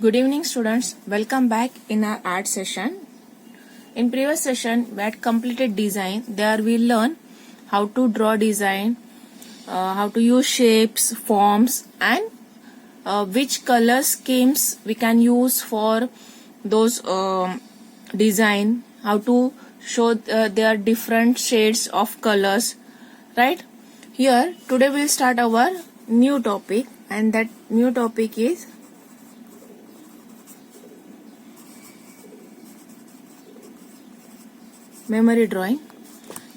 Good evening students, welcome back in our art session. In previous session we had completed design. There we learn how to draw design, how to use shapes, forms and which color schemes we can use for those design, how to show their different shades of colors, right? Here today we'll start our new topic and that new topic is memory drawing.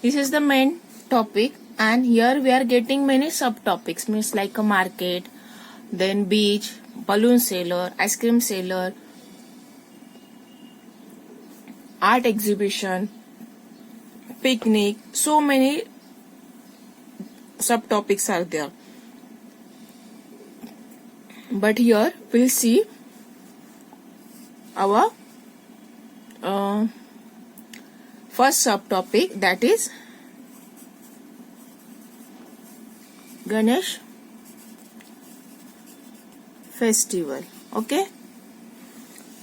This is the main topic and here we are getting many subtopics, means like a market, then beach, balloon seller, ice cream seller, art exhibition, picnic, so many subtopics are there. But here we'll see our first subtopic, that is Ganesh festival. Okay,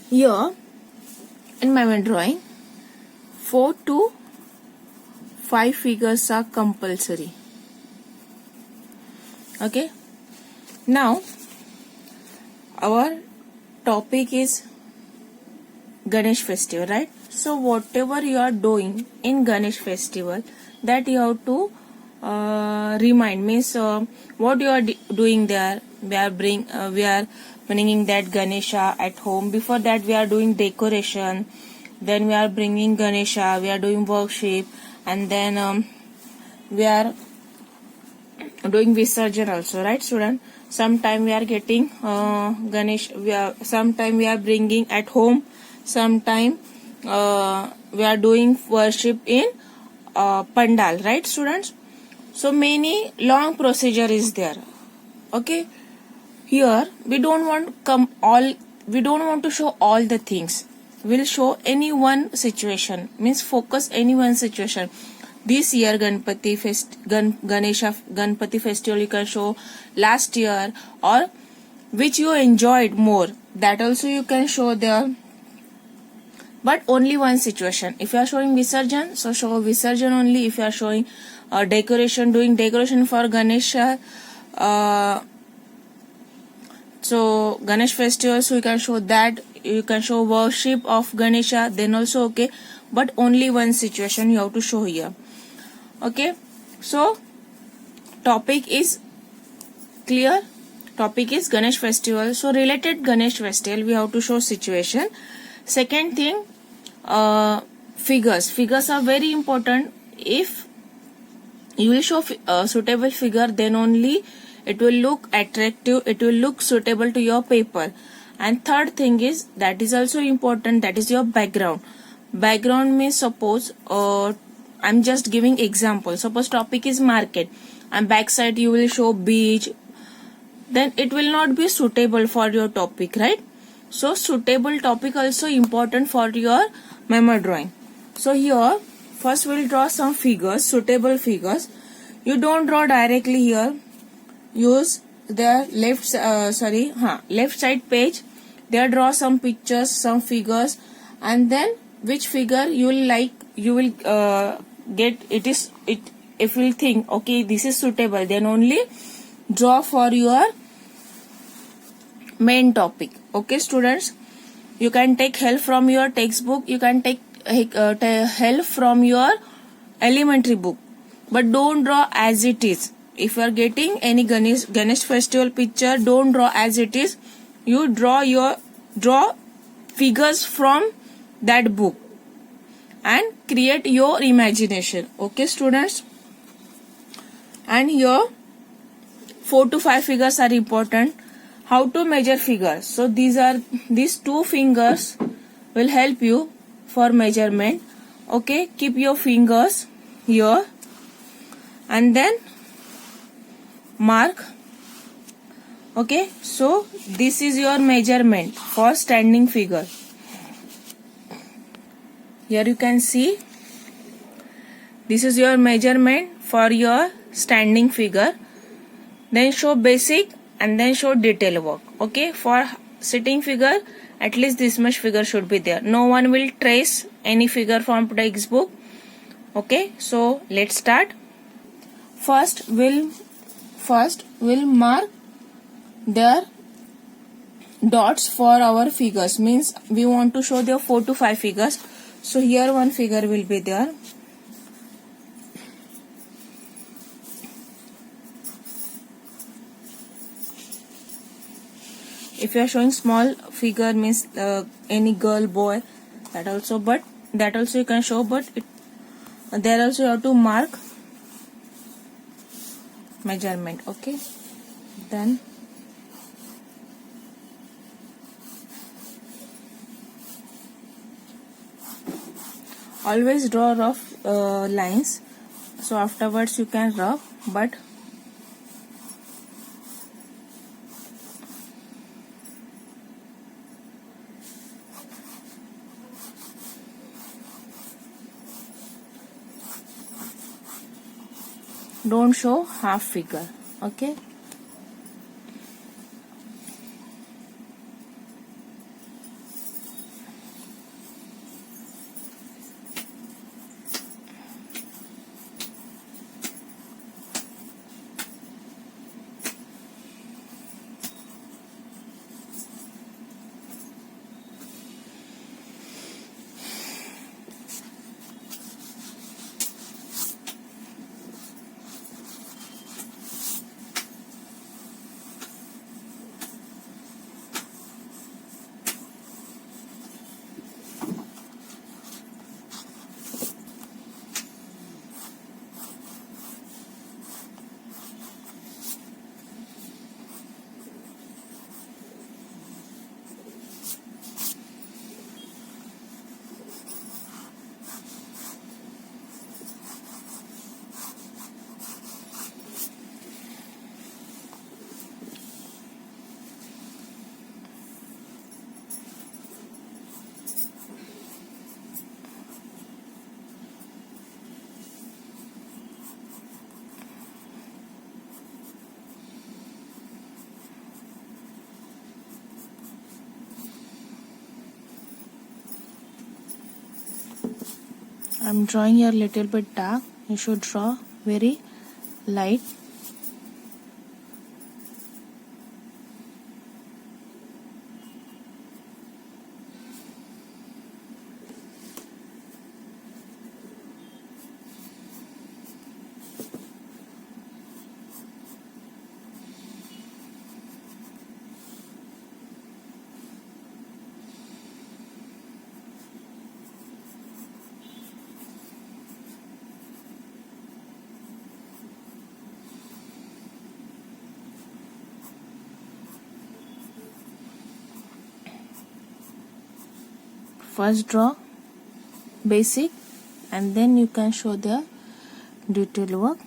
here in my drawing 4 to 5 figures are compulsory. Okay, now our topic is Ganesh festival, right? So whatever you are doing in Ganesh festival, that you have to remind, means what you are doing there. We are bringing that Ganesha at home. Before that we are doing decoration, then we are bringing Ganesha, we are doing worship, and then we are doing Visarjan also, right student? Sometime we are getting Ganesh, sometime we are bringing at home, sometime we are doing worship in pandal, right students? So many long procedure is there. Okay, here we don't want to show all the things. We'll show any one situation, means focus any one situation. This year Ganpati festival you can show, last year, or which you enjoyed more, that also you can show there. But only one situation. If you are showing Visarjan, so show Visarjan only. If you are showing decoration, doing decoration for Ganesha, so Ganesh festival, so you can show that. You can show worship of Ganesha, then also okay. But only one situation you have to show here. Okay, so topic is clear. Topic is Ganesh festival. So related Ganesh festival, we have to show situation. Second thing, figures. Figures are very important. If you will show suitable figure, then only it will look attractive, it will look suitable to your paper. And third thing is, that is also important, that is your background. Background means, suppose I'm just giving example. Suppose topic is market and backside you will show beach, then it will not be suitable for your topic, right? So suitable topic also important for your memo drawing. So here first we'll draw some figures, suitable figures. You don't draw directly here. Use the left side page. There draw some pictures, some figures, and then which figure you will like, you will get it. If you think okay this is suitable, then only draw for your main topic. Okay students, you can take help from your textbook, you can take help from your elementary book, but don't draw as it is. If you are getting any Ganesh festival picture, don't draw as it is. You draw figures from that book and create your imagination. Okay students, and here 4 to 5 figures are important. How to measure figures? So these 2 fingers will help you for measurement. Okay, keep your fingers here and then mark. Okay, so this is your measurement for standing figure. Here you can see this is your measurement for your standing figure. Then show basic and then show detail work. Okay, for sitting figure, at least this much figure should be there. No one will trace any figure from textbook. Okay, so let's start. First we'll mark their dots for our figures. Means we want to show there 4 to 5 figures. So here one figure will be there. If you are showing small figure, means any girl, boy, that also you can show, but there also you have to mark measurement. Okay, then always draw rough lines, so afterwards you can rub, but don't show half figure. Okay, I'm drawing here little bit dark. You should draw very light. First draw basic and then you can show the detail work.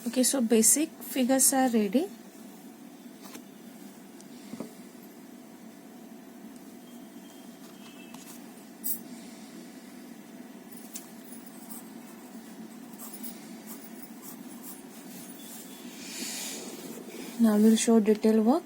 Okay, so basic figures are ready. Now we'll show detail work.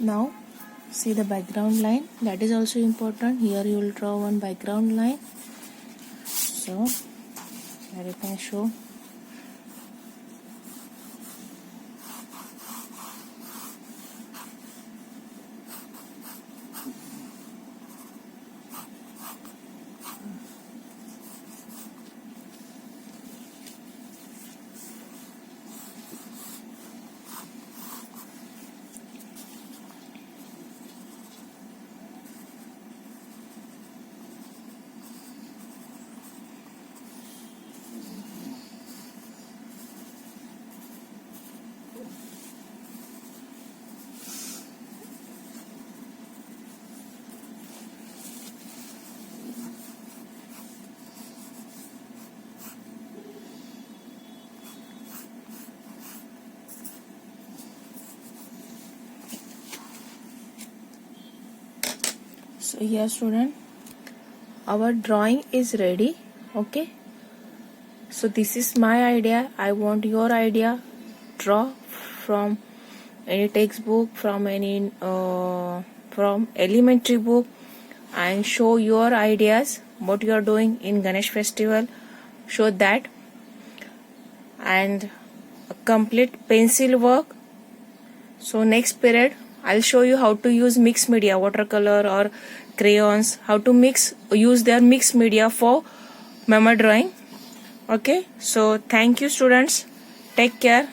Now see the background line, that is also important. Here you will draw one background line. So here you can show. So here student, our drawing is ready. Okay, so this is my idea. I want your idea. Draw from any textbook, from any from elementary book, and show your ideas what you are doing in Ganesh festival. Show that, and a complete pencil work. So next period I'll show you how to use mixed media, watercolor or crayons, how to use their mixed media for memo drawing. Okay, so thank you students, take care.